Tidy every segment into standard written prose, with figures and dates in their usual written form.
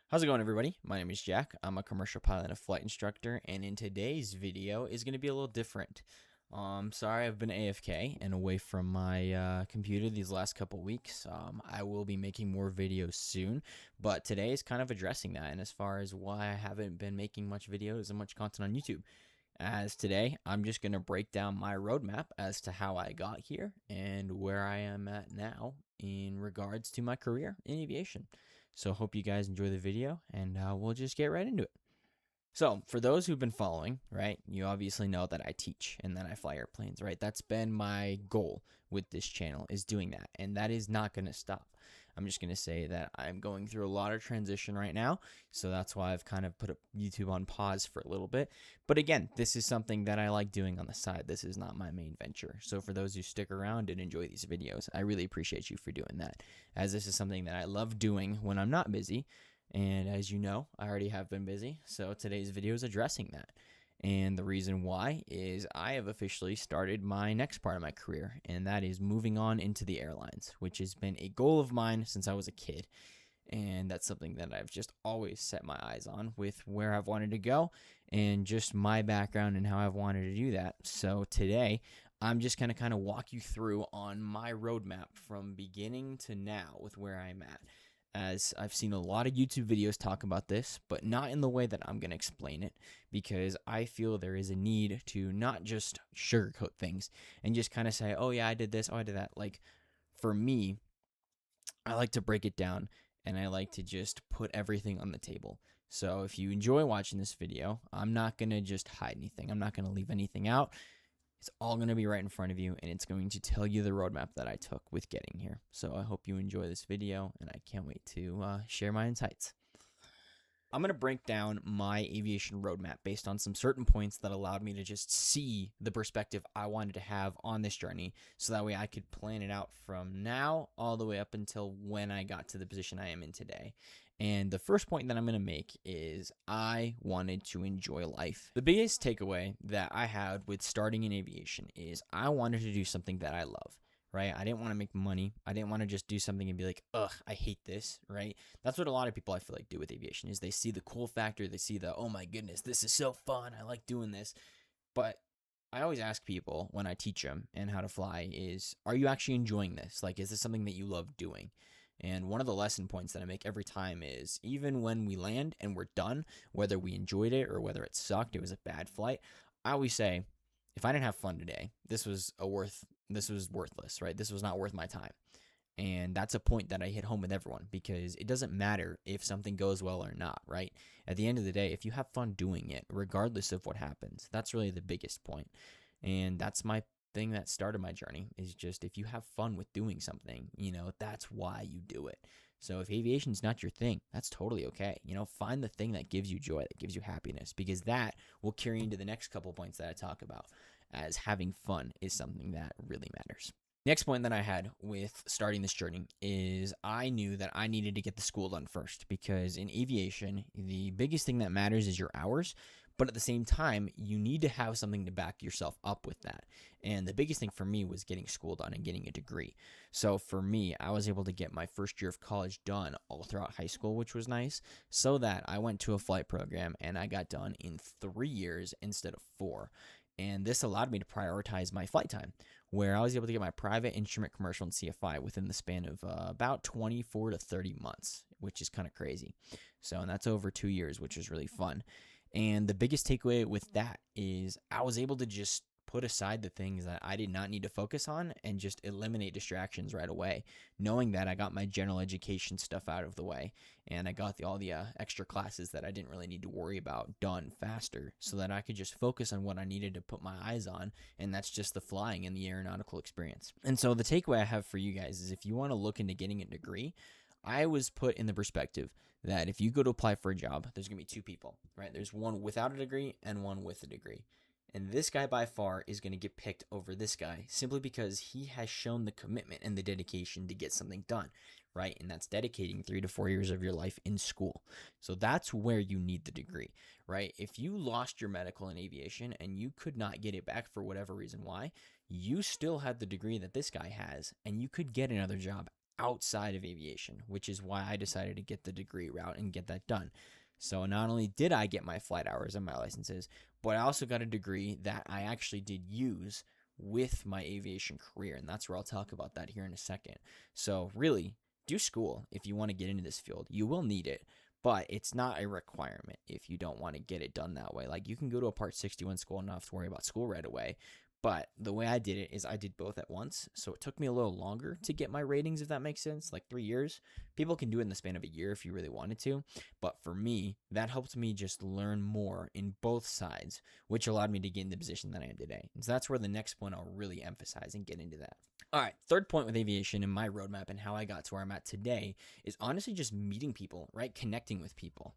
How's it going, everybody? My name is Jack. I'm a commercial pilot and a flight instructor, and in today's video is going to be a little different. Sorry, I've been AFK and away from my computer these last couple weeks. I will be making more videos soon, but today is kind of addressing that, and as far as why I haven't been making much videos and much content on YouTube. As today, I'm just going to break down my roadmap as to how I got here and where I am at now in regards to my career in aviation. So hope you guys enjoy the video, and we'll just get right into it. So for those who've been following, right, you obviously know that I teach and that I fly airplanes, right? That's been my goal with this channel, is doing that, and that is not going to stop. I'm just going to say that I'm going through a lot of transition right now, so that's why I've kind of put YouTube on pause for a little bit. But again, this is something that I like doing on the side. This is not my main venture. So for those who stick around and enjoy these videos, I really appreciate you for doing that, as this is something that I love doing when I'm not busy. And as you know, I already have been busy, so today's video is addressing that. And the reason why is I have officially started my next part of my career, and that is moving on into the airlines, which has been a goal of mine since I was a kid. And that's something that I've just always set my eyes on with where I've wanted to go and just my background and how I've wanted to do that. So today, I'm just going to kind of walk you through on my roadmap from beginning to now with where I'm at, as I've seen a lot of YouTube videos talk about this, but not in the way that I'm going to explain it, because I feel there is a need to not just sugarcoat things and just kind of say, oh yeah, I did this, oh I did that. Like, for me, I like to break it down and I like to just put everything on the table. So if you enjoy watching this video, I'm not going to just hide anything. I'm not going to leave anything out. It's all going to be right in front of you, and it's going to tell you the roadmap that I took with getting here. So I hope you enjoy this video, and I can't wait to share my insights. I'm going to break down my aviation roadmap based on some certain points that allowed me to just see the perspective I wanted to have on this journey, so that way I could plan it out from now all the way up until when I got to the position I am in today. And the first point that I'm going to make is I wanted to enjoy life. The biggest takeaway that I had with starting in aviation is I wanted to do something that I love, right? I didn't want to make money. I didn't want to just do something and be like, ugh, I hate this, right? That's what a lot of people I feel like do with aviation, is they see the cool factor. They see the, oh my goodness, this is so fun. I like doing this. But I always ask people when I teach them and how to fly is, are you actually enjoying this? Like, is this something that you love doing? And one of the lesson points that I make every time is, even when we land and we're done, whether we enjoyed it or whether it sucked, it was a bad flight, I always say, if I didn't have fun today, this was worthless, right? This was not worth my time. And that's a point that I hit home with everyone, because it doesn't matter if something goes well or not, right? At the end of the day, if you have fun doing it, regardless of what happens, that's really the biggest point. And that's my thing that started my journey, is just, if you have fun with doing something, that's why you do it. So if aviation's not your thing, that's totally okay. Find the thing that gives you joy, that gives you happiness, because that will carry into the next couple points that I talk about, as having fun is something that really matters. Next point that I had with starting this journey is I knew that I needed to get the school done first, because in aviation, the biggest thing that matters is your hours, but at the same time, you need to have something to back yourself up with that. And the biggest thing for me was getting school done and getting a degree. So for me, I was able to get my first year of college done all throughout high school, which was nice, so that I went to a flight program and I got done in 3 years instead of 4. And this allowed me to prioritize my flight time, where I was able to get my private, instrument, commercial, and CFI within the span of about 24 to 30 months, which is kind of crazy. So, and that's over 2 years, which is really fun. And the biggest takeaway with that is I was able to just put aside the things that I did not need to focus on and just eliminate distractions right away, knowing that I got my general education stuff out of the way, and I got all the extra classes that I didn't really need to worry about done faster, so that I could just focus on what I needed to put my eyes on, and that's just the flying and the aeronautical experience. And so the takeaway I have for you guys is, if you want to look into getting a degree, I was put in the perspective that if you go to apply for a job, there's going to be 2 people, right? There's one without a degree and one with a degree. And this guy by far is going to get picked over this guy, simply because he has shown the commitment and the dedication to get something done, right? And that's dedicating 3 to 4 years of your life in school. So that's where you need the degree, right? If you lost your medical in aviation and you could not get it back for whatever reason why, you still had the degree that this guy has, and you could get another job outside of aviation, which is why I decided to get the degree route and get that done. So not only did I get my flight hours and my licenses, but I also got a degree that I actually did use with my aviation career. And that's where I'll talk about that here in a second. So really, do school if you want to get into this field. You will need it, but it's not a requirement if you don't want to get it done that way. Like, you can go to a Part 61 school and not have to worry about school right away. But the way I did it is I did both at once. So it took me a little longer to get my ratings, if that makes sense, like 3 years. People can do it in the span of a year if you really wanted to. But for me, that helped me just learn more in both sides, which allowed me to get in the position that I am today. And so that's where the next point I'll really emphasize and get into that. All right, third point with aviation and my roadmap and how I got to where I'm at today is honestly just meeting people, right? Connecting with people.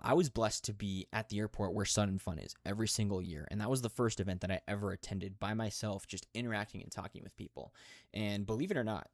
I was blessed to be at the airport where Sun and Fun is every single year. And that was the first event that I ever attended by myself, just interacting and talking with people. And believe it or not,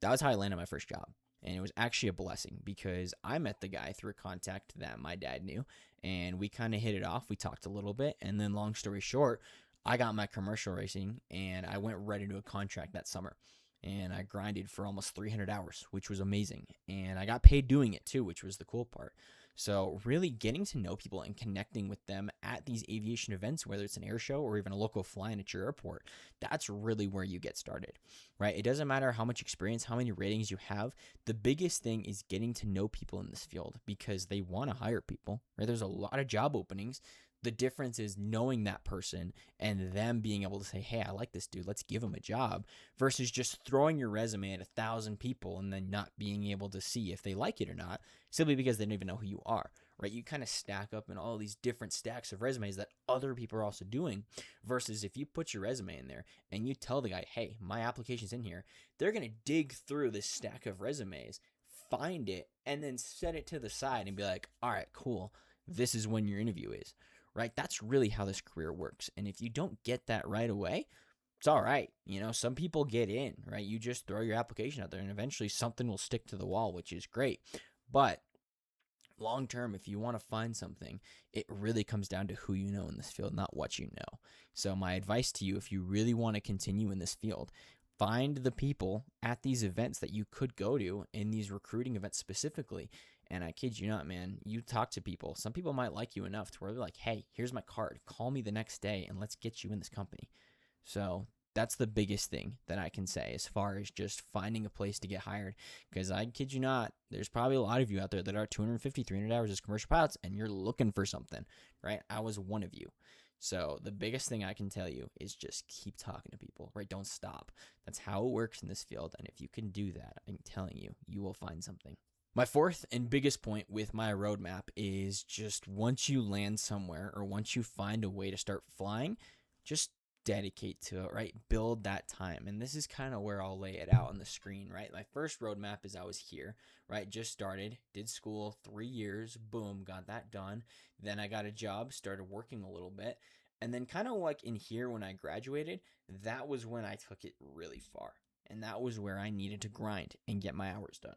that was how I landed my first job. And it was actually a blessing because I met the guy through a contact that my dad knew. And we kind of hit it off. We talked a little bit. And then long story short, I got my commercial racing and I went right into a contract that summer. And I grinded for almost 300 hours, which was amazing. And I got paid doing it too, which was the cool part. So really getting to know people and connecting with them at these aviation events, whether it's an air show or even a local fly-in at your airport, that's really where you get started, right? It doesn't matter how much experience, how many ratings you have. The biggest thing is getting to know people in this field because they want to hire people, right? There's a lot of job openings. The difference is knowing that person and them being able to say, hey, I like this dude, let's give him a job, versus just throwing your resume at 1,000 people and then not being able to see if they like it or not, simply because they don't even know who you are, right? You kind of stack up in all these different stacks of resumes that other people are also doing, versus if you put your resume in there and you tell the guy, hey, my application's in here, they're going to dig through this stack of resumes, find it, and then set it to the side and be like, all right, cool, this is when your interview is. Right? That's really how this career works. And if you don't get that right away, it's all right. You know, some people get in, right? You just throw your application out there and eventually something will stick to the wall, which is great. But long term, if you want to find something, it really comes down to who you know in this field, not what you know. So my advice to you, if you really want to continue in this field, find the people at these events that you could go to, in these recruiting events specifically. And I kid you not, man, you talk to people. Some people might like you enough to where they're like, hey, here's my card. Call me the next day and let's get you in this company. So that's the biggest thing that I can say as far as just finding a place to get hired. Because I kid you not, there's probably a lot of you out there that are 250, 300 hours as commercial pilots and you're looking for something, right? I was one of you. So the biggest thing I can tell you is just keep talking to people, right? Don't stop. That's how it works in this field. And if you can do that, I'm telling you, you will find something. My fourth and biggest point with my roadmap is just once you land somewhere or once you find a way to start flying, just dedicate to it, right? Build that time. And this is kind of where I'll lay it out on the screen, right? My first roadmap is I was here, right? Just started, did school, 3 years, boom, got that done. Then I got a job, started working a little bit. And then kind of like in here when I graduated, that was when I took it really far. And that was where I needed to grind and get my hours done.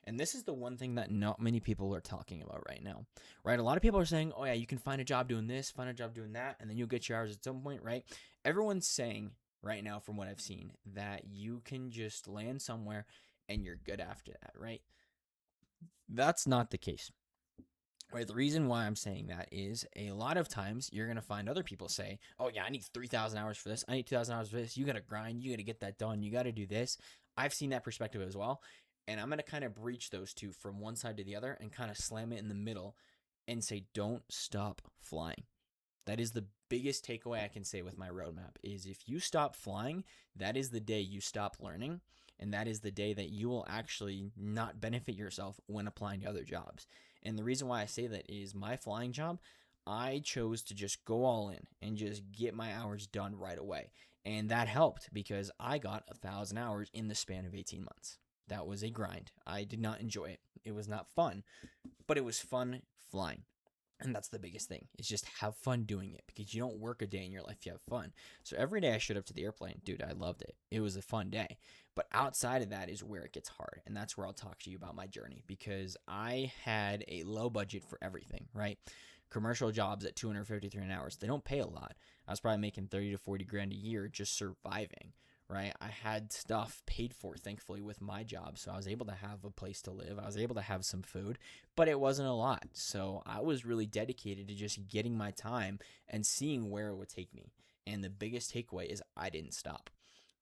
And this is the one thing that not many people are talking about right now, right? A lot of people are saying, oh yeah, you can find a job doing this, find a job doing that, and then you'll get your hours at some point, right? Everyone's saying right now, from what I've seen, that you can just land somewhere and you're good after that, right? That's not the case. Right, the reason why I'm saying that is a lot of times you're going to find other people say, oh yeah, I need 3,000 hours for this. I need 2,000 hours for this. You got to grind. You got to get that done. You got to do this. I've seen that perspective as well. And I'm going to kind of breach those two from one side to the other and kind of slam it in the middle and say, don't stop flying. That is the biggest takeaway I can say with my roadmap is if you stop flying, that is the day you stop learning. And that is the day that you will actually not benefit yourself when applying to other jobs. And the reason why I say that is my flying job, I chose to just go all in and just get my hours done right away. And that helped because I got 1,000 hours in the span of 18 months. That was a grind. I did not enjoy it. It was not fun, but it was fun flying. And that's the biggest thing, is just have fun doing it because you don't work a day in your life, you have fun. So every day I showed up to the airplane, dude, I loved it. It was a fun day. But outside of that is where it gets hard. And that's where I'll talk to you about my journey because I had a low budget for everything, right? Commercial jobs at 253 an hour, they don't pay a lot. I was probably making 30 to 40 grand a year just surviving, right? I had stuff paid for, thankfully, with my job. So I was able to have a place to live. I was able to have some food, but it wasn't a lot. So I was really dedicated to just getting my time and seeing where it would take me. And the biggest takeaway is I didn't stop,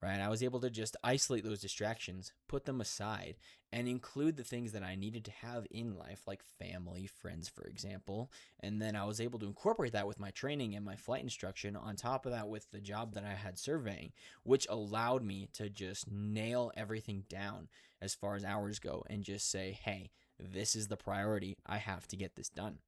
right? I was able to just isolate those distractions, put them aside, and include the things that I needed to have in life, like family, friends, for example. And then I was able to incorporate that with my training and my flight instruction, on top of that with the job that I had surveying, which allowed me to just nail everything down as far as hours go and just say, hey, this is the priority. I have to get this done.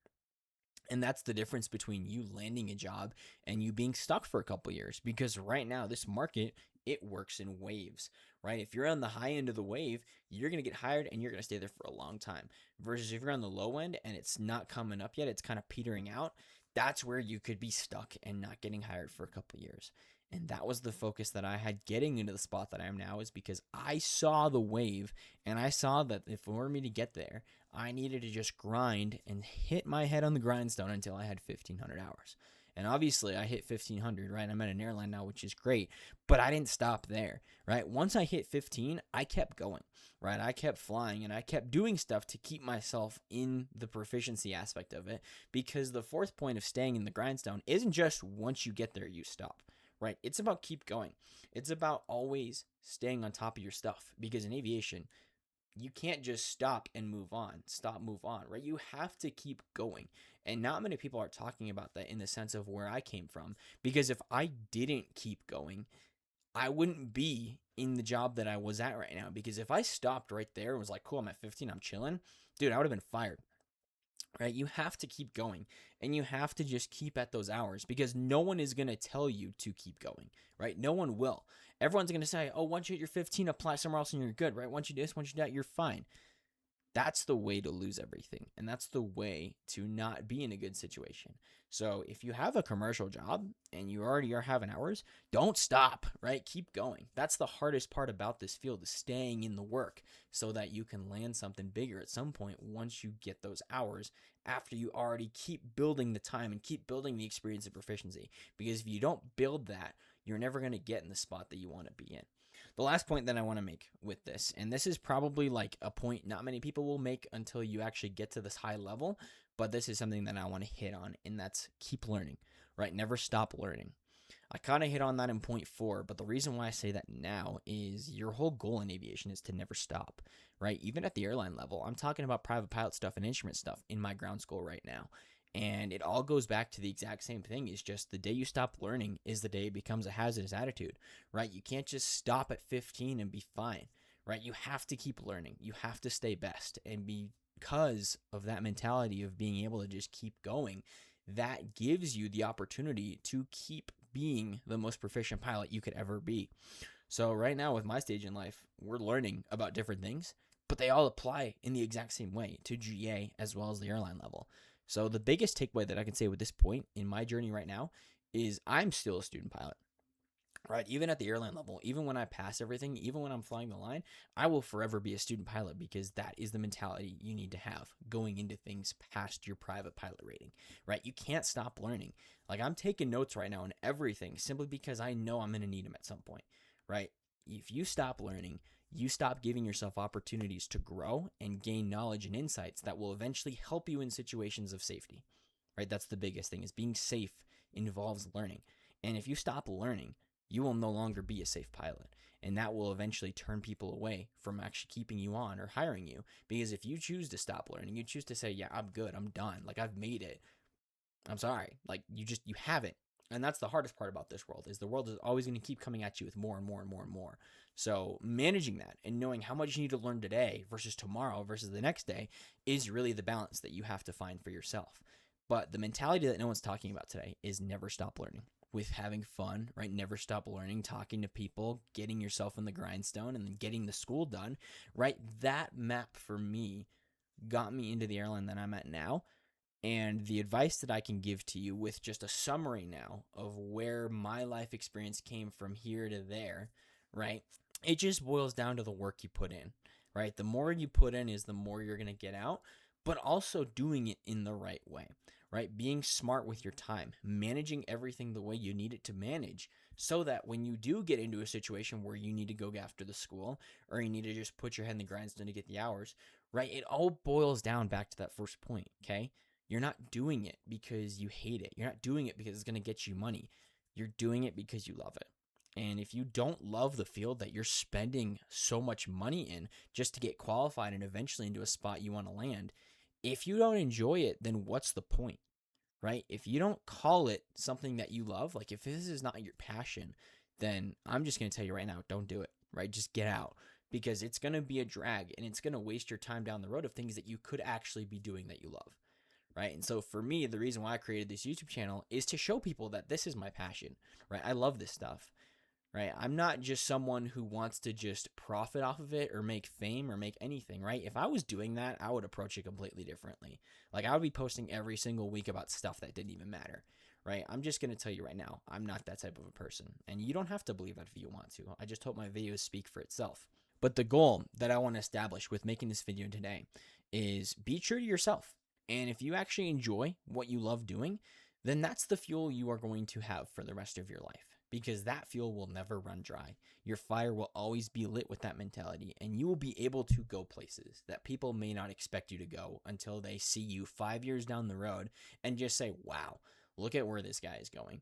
And that's the difference between you landing a job and you being stuck for a couple years. Because right now, this market, it works in waves, right? If you're on the high end of the wave, you're going to get hired and you're going to stay there for a long time. Versus if you're on the low end and it's not coming up yet, it's kind of petering out, that's where you could be stuck and not getting hired for a couple years. And that was the focus that I had getting into the spot that I am now, is because I saw the wave and I saw that if for me to get there, I needed to just grind and hit my head on the grindstone until I had 1,500 hours. And obviously I hit 1,500, right? I'm at an airline now, which is great, but I didn't stop there, right? Once I hit 15, I kept going, right? I kept flying and I kept doing stuff to keep myself in the proficiency aspect of it, because the fourth point of staying in the grindstone isn't just once you get there, you stop, right? It's about keep going. It's about always staying on top of your stuff, because in aviation, you can't just stop and move on, right? You have to keep going. And not many people are talking about that in the sense of where I came from. Because if I didn't keep going, I wouldn't be in the job that I was at right now. Because if I stopped right there and was like, cool, I'm at 15, I'm chilling, dude, I would have been fired. Right? You have to keep going and you have to just keep at those hours, because no one is going to tell you to keep going, right? No one will. Everyone's going to say, oh, once you hit your 15, apply somewhere else and you're good, right? Once you do this, once you do that, you're fine. That's the way to lose everything. And that's the way to not be in a good situation. So if you have a commercial job and you already are having hours, don't stop, right? Keep going. That's the hardest part about this field, is staying in the work so that you can land something bigger at some point once you get those hours, after you already keep building the time and keep building the experience and proficiency. Because if you don't build that, you're never going to get in the spot that you want to be in. The last point that I want to make with this, and this is probably like a point not many people will make until you actually get to this high level, but this is something that I want to hit on, and that's keep learning, right? Never stop learning. I kind of hit on that in point 4, but the reason why I say that now is your whole goal in aviation is to never stop, right? Even at the airline level, I'm talking about private pilot stuff and instrument stuff in my ground school right now. And it all goes back to the exact same thing. Is just the day you stop learning is the day it becomes a hazardous attitude, right? You can't just stop at 15 and be fine, right? You have to keep learning. You have to stay best. And because of that mentality of being able to just keep going, that gives you the opportunity to keep being the most proficient pilot you could ever be. So right now with my stage in life, we're learning about different things, but they all apply in the exact same way to GA as well as the airline level. So the biggest takeaway that I can say with this point in my journey right now is I'm still a student pilot, right? Even at the airline level, even when I pass everything, even when I'm flying the line, I will forever be a student pilot, because that is the mentality you need to have going into things past your private pilot rating, right? You can't stop learning. Like, I'm taking notes right now on everything simply because I know I'm going to need them at some point, right? If you stop learning, you stop giving yourself opportunities to grow and gain knowledge and insights that will eventually help you in situations of safety, right? That's the biggest thing, is being safe involves learning. And if you stop learning, you will no longer be a safe pilot. And that will eventually turn people away from actually keeping you on or hiring you. Because if you choose to stop learning, you choose to say, yeah, I'm good, I'm done, like I've made it, I'm sorry, like you haven't. And that's the hardest part about this world, is the world is always going to keep coming at you with more and more and more and more. So managing that and knowing how much you need to learn today versus tomorrow versus the next day is really the balance that you have to find for yourself. But the mentality that no one's talking about today is never stop learning. With having fun, right? Never stop learning, talking to people, getting yourself in the grindstone, and then getting the school done, right? That map for me got me into the airline that I'm at now. And the advice that I can give to you with just a summary now of where my life experience came from here to there, right? It just boils down to the work you put in, right? The more you put in is the more you're going to get out, but also doing it in the right way, right? Being smart with your time, managing everything the way you need it to manage, so that when you do get into a situation where you need to go after the school or you need to just put your head in the grindstone to get the hours, right? It all boils down back to that first point, okay? You're not doing it because you hate it. You're not doing it because it's going to get you money. You're doing it because you love it. And if you don't love the field that you're spending so much money in just to get qualified and eventually into a spot you want to land, if you don't enjoy it, then what's the point, right? If you don't call it something that you love, like if this is not your passion, then I'm just going to tell you right now, don't do it, right? Just get out, because it's going to be a drag and it's going to waste your time down the road of things that you could actually be doing that you love, right? And so for me, the reason why I created this YouTube channel is to show people that this is my passion, right? I love this stuff, right? I'm not just someone who wants to just profit off of it or make fame or make anything, right? If I was doing that, I would approach it completely differently. Like, I would be posting every single week about stuff that didn't even matter, right? I'm just going to tell you right now, I'm not that type of a person. And you don't have to believe that if you want to. I just hope my videos speak for itself. But the goal that I want to establish with making this video today is be true to yourself. And if you actually enjoy what you love doing, then that's the fuel you are going to have for the rest of your life, because that fuel will never run dry. Your fire will always be lit with that mentality, and you will be able to go places that people may not expect you to go until they see you 5 years down the road and just say, wow, look at where this guy is going,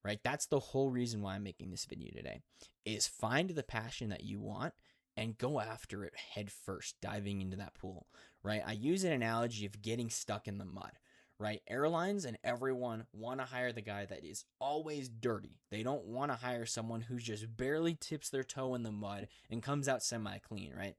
right? That's the whole reason why I'm making this video today, is find the passion that you want and go after it head first, diving into that pool, right? I use an analogy of getting stuck in the mud, right? Airlines and everyone want to hire the guy that is always dirty. They don't want to hire someone who just barely tips their toe in the mud and comes out semi-clean, right?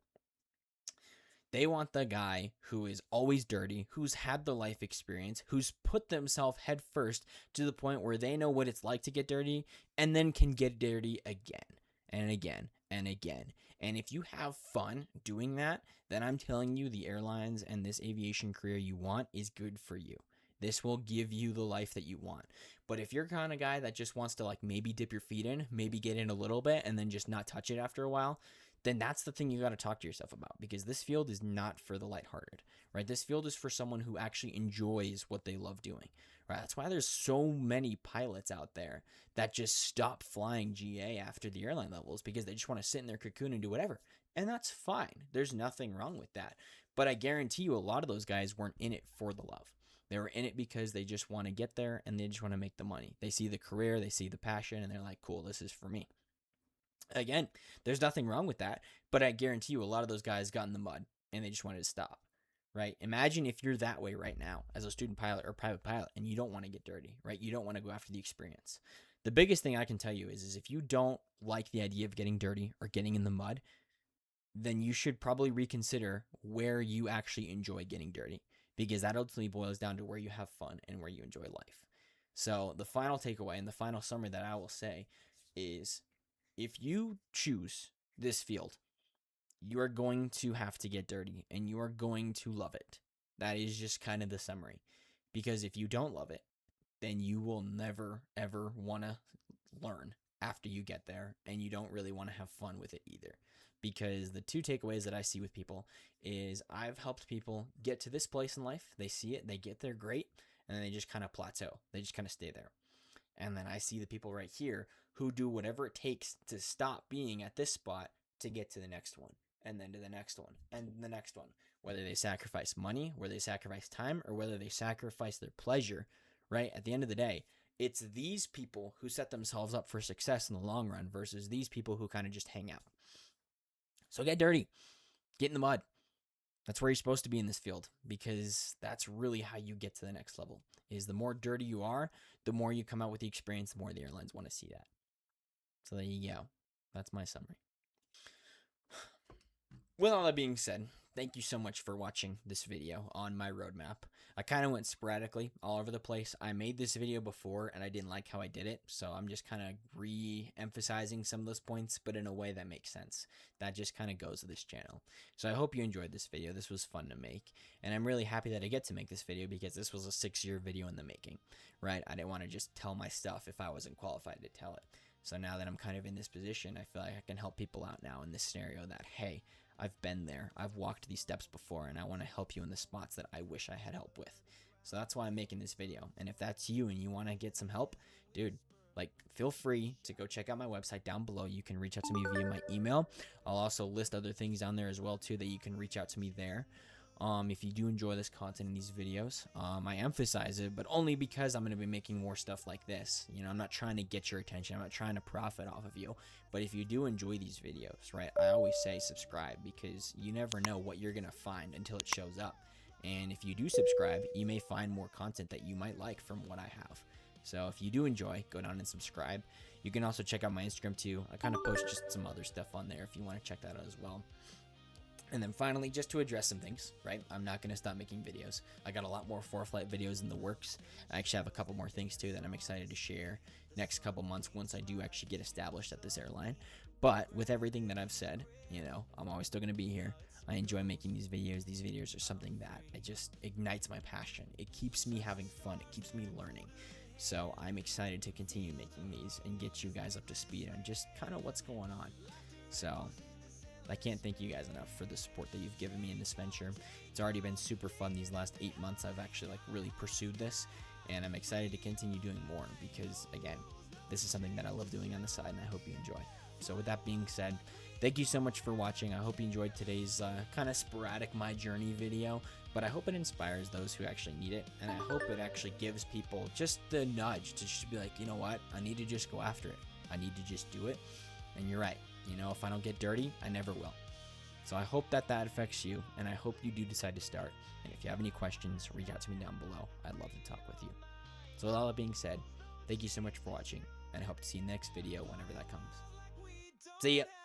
They want the guy who is always dirty, who's had the life experience, who's put themselves head first to the point where they know what it's like to get dirty and then can get dirty again and again and again. And if you have fun doing that, then I'm telling you, the airlines and this aviation career you want is good for you. This will give you the life that you want. But if you're kind of guy that just wants to, like, maybe dip your feet in, maybe get in a little bit and then just not touch it after a while, then that's the thing you got to talk to yourself about, because this field is not for the lighthearted, right? This field is for someone who actually enjoys what they love doing, right? That's why there's so many pilots out there that just stop flying GA after the airline levels, because they just want to sit in their cocoon and do whatever. And that's fine. There's nothing wrong with that. But I guarantee you, a lot of those guys weren't in it for the love. They were in it because they just want to get there and they just want to make the money. They see the career, they see the passion, and they're like, cool, this is for me. Again, there's nothing wrong with that, but I guarantee you a lot of those guys got in the mud and they just wanted to stop, right? Imagine if you're that way right now as a student pilot or private pilot and you don't want to get dirty, right? You don't want to go after the experience. The biggest thing I can tell you is if you don't like the idea of getting dirty or getting in the mud, then you should probably reconsider where you actually enjoy getting dirty, because that ultimately boils down to where you have fun and where you enjoy life. So the final takeaway and the final summary that I will say is, if you choose this field, you are going to have to get dirty and you are going to love it. That is just kind of the summary. Because if you don't love it, then you will never, ever want to learn after you get there, and you don't really want to have fun with it either. Because the two takeaways that I see with people is, I've helped people get to this place in life. They see it, they get there great, and then they just kind of plateau. They just kind of stay there. And then I see the people right here who do whatever it takes to stop being at this spot to get to the next one, and then to the next one, and the next one. Whether they sacrifice money, whether they sacrifice time, or whether they sacrifice their pleasure, right? At the end of the day, it's these people who set themselves up for success in the long run versus these people who kind of just hang out. So get dirty. Get in the mud. That's where you're supposed to be in this field, because that's really how you get to the next level. Is the more dirty you are, the more you come out with the experience, the more the airlines want to see that. So there you go. That's my summary. With all that being said, thank you so much for watching this video on my roadmap. I kind of went sporadically all over the place. I made this video before and I didn't like how I did it, so I'm just kind of re-emphasizing some of those points, but in a way that makes sense. That just kind of goes with this channel. So I hope you enjoyed this video. This was fun to make, and I'm really happy that I get to make this video, because this was a 6-year video in the making, right? I didn't want to just tell my stuff if I wasn't qualified to tell it. So now that I'm kind of in this position, I feel like I can help people out now in this scenario that, hey, I've been there, I've walked these steps before, and I want to help you in the spots that I wish I had help with. So that's why I'm making this video. And if that's you and you want to get some help, dude, like, feel free to go check out my website down below. You can reach out to me via my email. I'll also list other things down there as well too that you can reach out to me there. If you do enjoy this content in these videos, I emphasize it, but only because I'm going to be making more stuff like this. You know, I'm not trying to get your attention. I'm not trying to profit off of you. But if you do enjoy these videos, right, I always say subscribe, because you never know what you're going to find until it shows up. And if you do subscribe, you may find more content that you might like from what I have. So if you do enjoy, go down and subscribe. You can also check out my Instagram too. I kind of post just some other stuff on there if you want to check that out as well. And then finally, just to address some things, right? I'm not going to stop making videos. I got a lot more ForeFlight videos in the works. I actually have a couple more things too that I'm excited to share next couple months once I do actually get established at this airline. But with everything that I've said, you know, I'm always still going to be here. I enjoy making these videos. These videos are something that it just ignites my passion. It keeps me having fun. It keeps me learning. So I'm excited to continue making these and get you guys up to speed on just kind of what's going on. So I can't thank you guys enough for the support that you've given me in this venture. It's already been super fun these last 8 months. I've actually really pursued this, and I'm excited to continue doing more because, again, this is something that I love doing on the side, and I hope you enjoy. So with that being said, thank you so much for watching. I hope you enjoyed today's kind of sporadic My Journey video, but I hope it inspires those who actually need it, and I hope it actually gives people just the nudge to just be like, you know what, I need to just go after it. I need to just do it. And you're right. You know, if I don't get dirty, I never will. So I hope that affects you, and I hope you do decide to start. And if you have any questions, reach out to me down below. I'd love to talk with you. So with all that being said, thank you so much for watching, and I hope to see you next video whenever that comes. See ya.